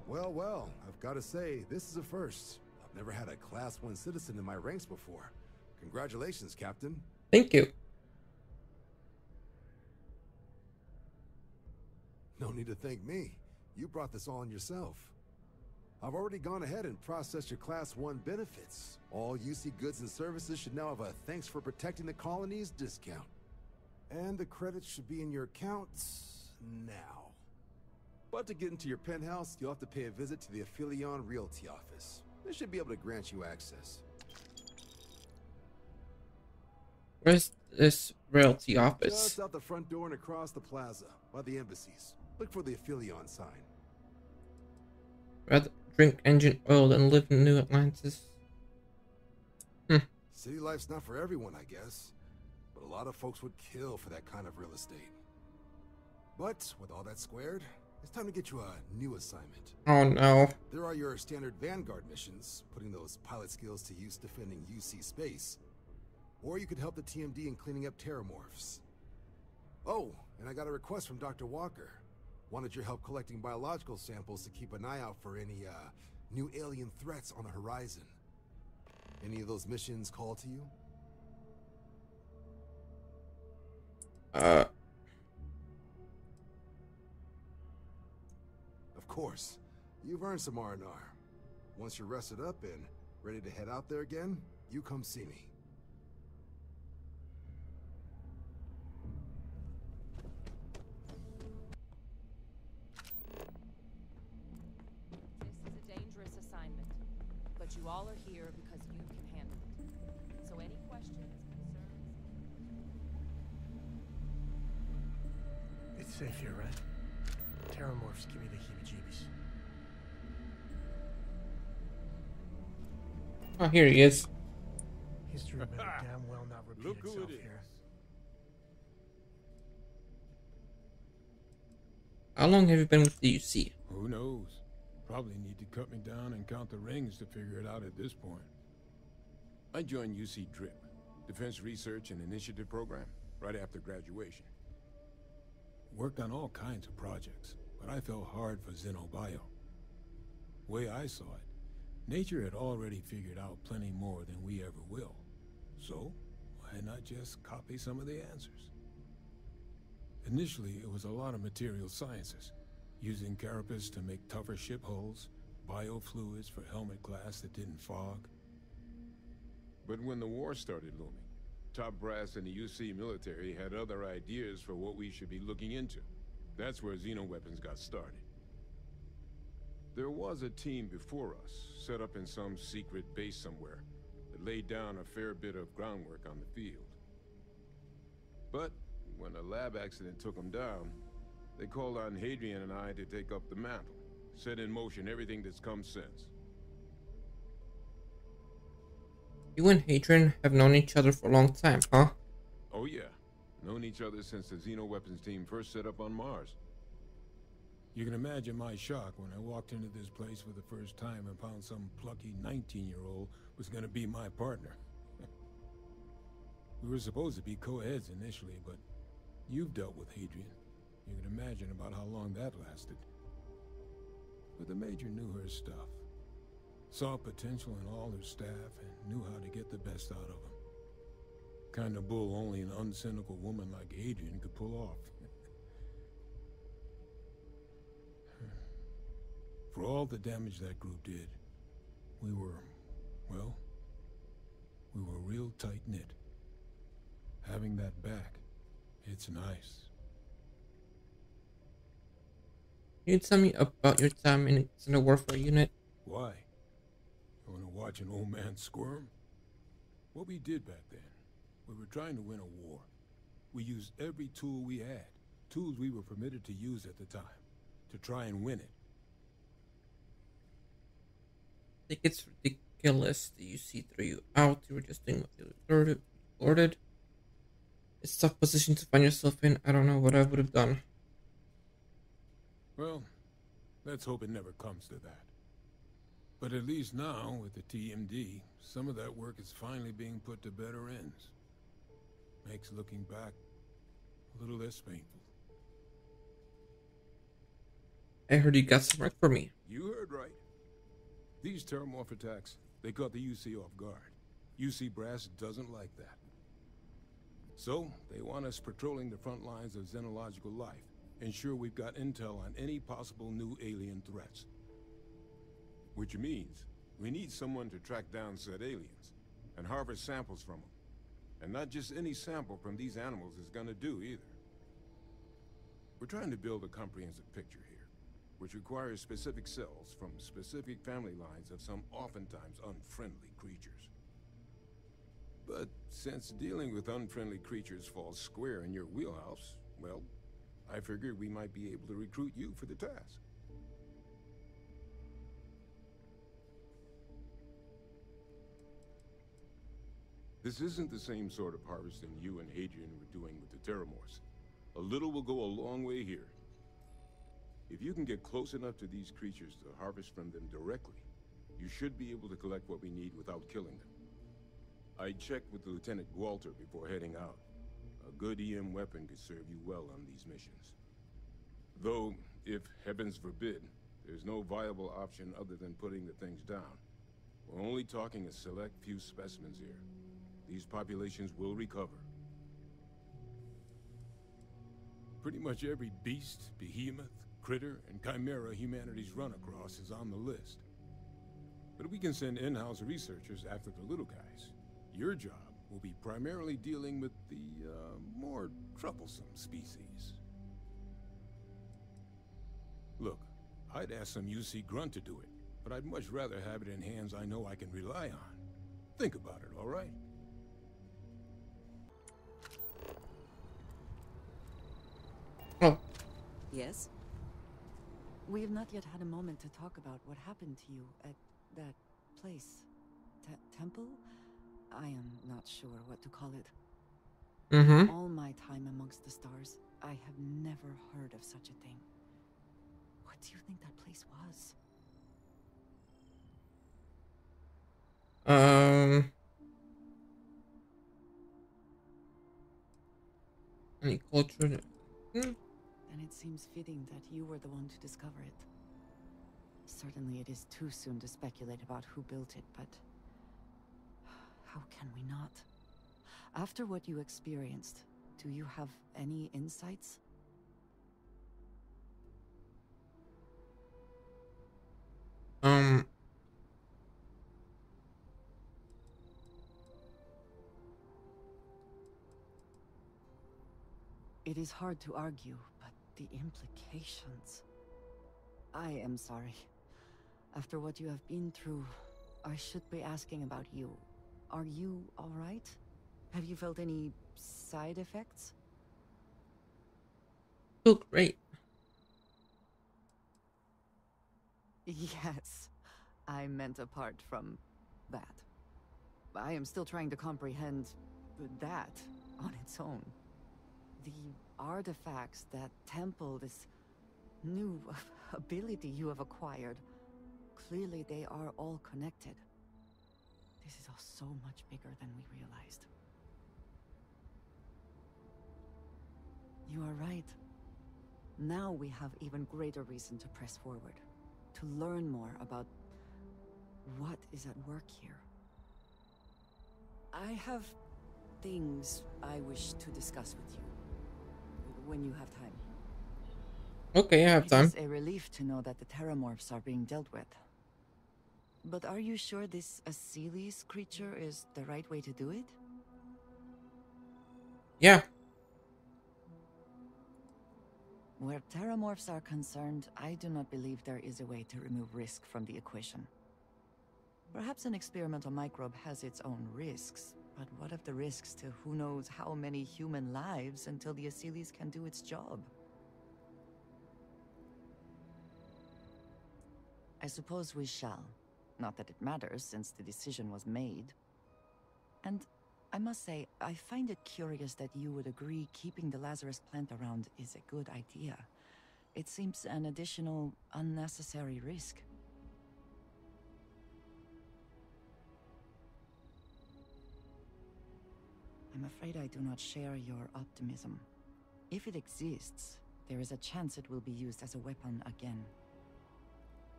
Well, well, I've got to say, this is a first. I've never had a Class 1 citizen in my ranks before. Congratulations, Captain. Thank you. No need to thank me. You brought this all on yourself. I've already gone ahead and processed your Class 1 benefits. All UC goods and services should now have a thanks for protecting the colonies discount. And the credits should be in your accounts now. But to get into your penthouse, you'll have to pay a visit to the Aphelion Realty office. They should be able to grant you access. Where's this realty office? Just out the front door and across the plaza, by the embassies. Look for the Aphelion sign. Rather drink engine oil than live in New Atlantis. City life's not for everyone, I guess. But a lot of folks would kill for that kind of real estate. But with all that squared, it's time to get you a new assignment. Oh no. There are your standard Vanguard missions, putting those pilot skills to use defending UC space. Or you could help the TMD in cleaning up terramorphs. Oh, and I got a request from Dr. Walker. Wanted your help collecting biological samples to keep an eye out for any, new alien threats on the horizon. Any of those missions call to you? Of course. You've earned some R&R. Once you're rested up and ready to head out there again, you come see me. This is a dangerous assignment, but you all are here because you can handle it. So any questions, concerns? It's safe here, right? Terramorphs give me the heebie-jeebies. Oh, here he is. History better damn well not repeat Look who itself it is. here. How long have you been with the UC? Who knows? Probably need to cut me down and count the rings to figure it out at this point. I joined UC DRIP, Defense Research and Initiative Program, right after graduation. Worked on all kinds of projects, but I fell hard for Xenobio. Way I saw it, nature had already figured out plenty more than we ever will. So, why not just copy some of the answers? Initially, it was a lot of material sciences, using carapace to make tougher ship hulls, biofluids for helmet glass that didn't fog. But when the war started looming, top brass in the UC military had other ideas for what we should be looking into. That's where xenoweapons got started. There was a team before us, set up in some secret base somewhere, that laid down a fair bit of groundwork on the field. But when a lab accident took them down, they called on Hadrian and I to take up the mantle, set in motion everything that's come since. You and Hadrian have known each other for a long time, huh? Oh yeah, known each other since the xenoweapons team first set up on Mars. You can imagine my shock when I walked into this place for the first time and found some plucky 19-year-old was gonna be my partner. We were supposed to be co-heads initially, but you've dealt with Hadrian. You can imagine about how long that lasted. But the Major knew her stuff. Saw potential in all her staff and knew how to get the best out of them. Kind of bull only an uncynical woman like Hadrian could pull off. For all the damage that group did, we were, well, we were real tight-knit. Having that back, it's nice. Can you tell me about your time in the warfare unit? Why? You want to watch an old man squirm? What we did back then, we were trying to win a war. We used every tool we had, tools we were permitted to use at the time, to try and win it. I think it's ridiculous that you see through you out. You were just doing what you ordered. It's a tough position to find yourself in. I don't know what I would have done. Well, let's hope it never comes to that. But at least now, with the TMD, some of that work is finally being put to better ends. Makes looking back a little less painful. I heard you got some work for me. You heard These terramorph attacks, they caught the UC off guard. UC brass doesn't like that. So, they want us patrolling the front lines of xenological life, ensure we've got intel on any possible new alien threats. Which means, we need someone to track down said aliens, and harvest samples from them. And not just any sample from these animals is gonna do either. We're trying to build a comprehensive picture here, which requires specific cells from specific family lines of some oftentimes unfriendly creatures. But since dealing with unfriendly creatures falls square in your wheelhouse, well, I figured we might be able to recruit you for the task. This isn't the same sort of harvesting you and Hadrian were doing with the Terramorphs. A little will go a long way here. If you can get close enough to these creatures to harvest from them directly, you should be able to collect what we need without killing them. I checked with Lieutenant Walter before heading out. A good EM weapon could serve you well on these missions. Though, if heavens forbid, there's no viable option other than putting the things down. We're only talking a select few specimens here. These populations will recover. Pretty much every beast, behemoth, critter, and chimera humanity's run across is on the list. But we can send in-house researchers after the little guys. Your job will be primarily dealing with the, more troublesome species. Look, I'd ask some UC grunt to do it, but I'd much rather have it in hands I know I can rely on. Think about it, all right? Oh, Yes? We have not yet had a moment to talk about what happened to you at that place. Temple? I am not sure what to call it. All my time amongst the stars, I have never heard of such a thing. What do you think that place was? Any culture? Then it seems fitting that you were the one to discover it. Certainly it is too soon to speculate about who built it, but how can we not? After what you experienced, do you have any insights? It is hard to argue, but the implications... I am sorry. After what you have been through, I should be asking about you. Are you all right? Have you felt any side effects? Feel great. Yes, I meant apart from that. I am still trying to comprehend that on its own. The artifacts, that temple, this new ability you have acquired, clearly they are all connected. This is all so much bigger than we realized. You are right. Now we have even greater reason to press forward, to learn more about what is at work here. I have things I wish to discuss with you, when you have time. Okay, I have time. It is a relief to know that the Terramorphs are being dealt with. But are you sure this Achilles creature is the right way to do it? Yeah. Where Terramorphs are concerned, I do not believe there is a way to remove risk from the equation. Perhaps an experimental microbe has its own risks, but what of the risks to who knows how many human lives until the Achilles can do its job? I suppose we shall. Not that it matters, since the decision was made. And I must say, I find it curious that you would agree keeping the Lazarus plant around is a good idea. It seems an additional, unnecessary risk. I'm afraid I do not share your optimism. If it exists, there is a chance it will be used as a weapon again.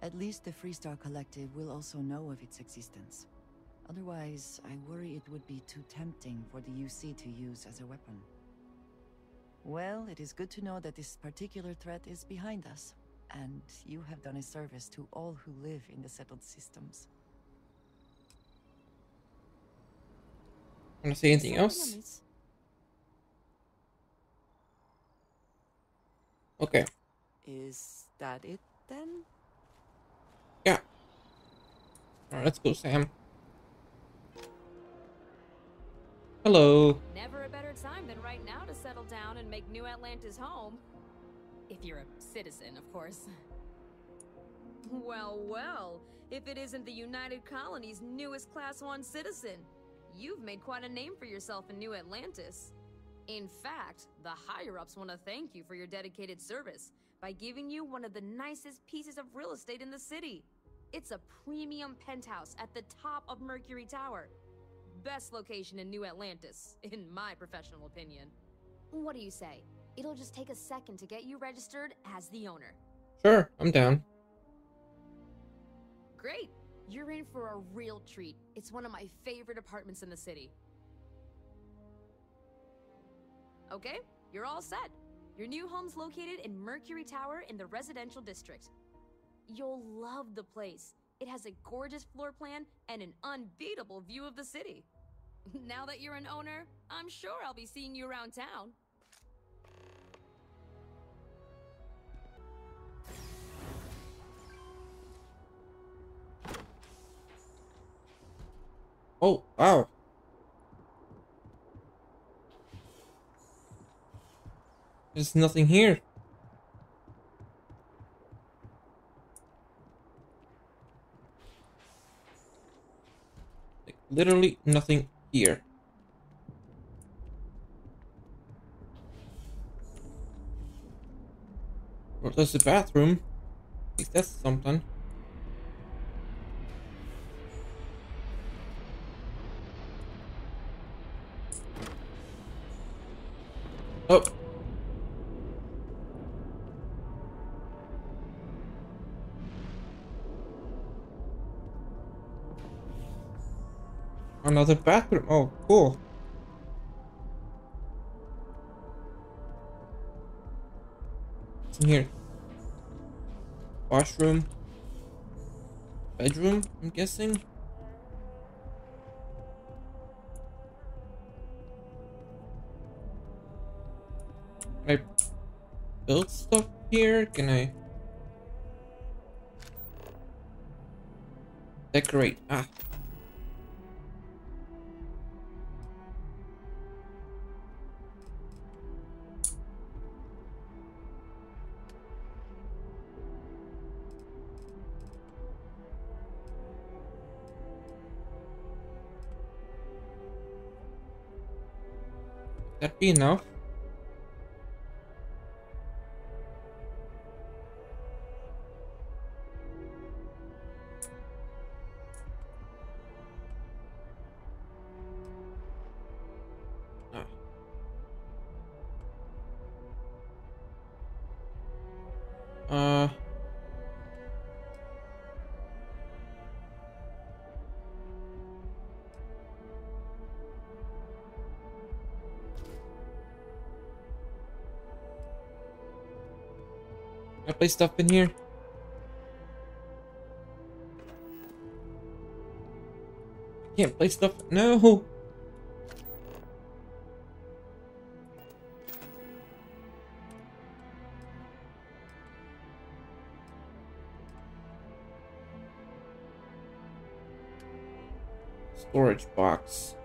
At least the Freestar Collective will also know of its existence. Otherwise, I worry it would be too tempting for the UC to use as a weapon. Well, it is good to know that this particular threat is behind us, and you have done a service to all who live in the settled systems. Want to say anything else? Miss. Okay. Is that it then? Yeah. Alright, let's go, Sam. Hello. Never a better time than right now to settle down and make New Atlantis home. If you're a citizen, of course. Well, well, if it isn't the United Colony's newest Class 1 citizen, you've made quite a name for yourself in New Atlantis. In fact, the higher-ups want to thank you for your dedicated service by giving you one of the nicest pieces of real estate in the city. It's a premium penthouse at the top of Mercury Tower. Best location in New Atlantis, in my professional opinion. What do you say? It'll just take a second to get you registered as the owner. Sure, I'm down. Great! You're in for a real treat. It's one of my favorite apartments in the city. Okay, you're all set. Your new home's located in Mercury Tower in the residential district. You'll love the place. It has a gorgeous floor plan and an unbeatable view of the city. Now that you're an owner, I'm sure I'll be seeing you around town. Oh, wow. There's nothing here. Like, literally nothing here. Well, there's a bathroom. At least that's something. Oh. Another bathroom. Oh, cool. What's in here? Washroom. Bedroom, I'm guessing. Can I build stuff here? Can I decorate? Ah. That be enough? Ah. Can I place stuff in here? I can't place stuff. No. Storage box.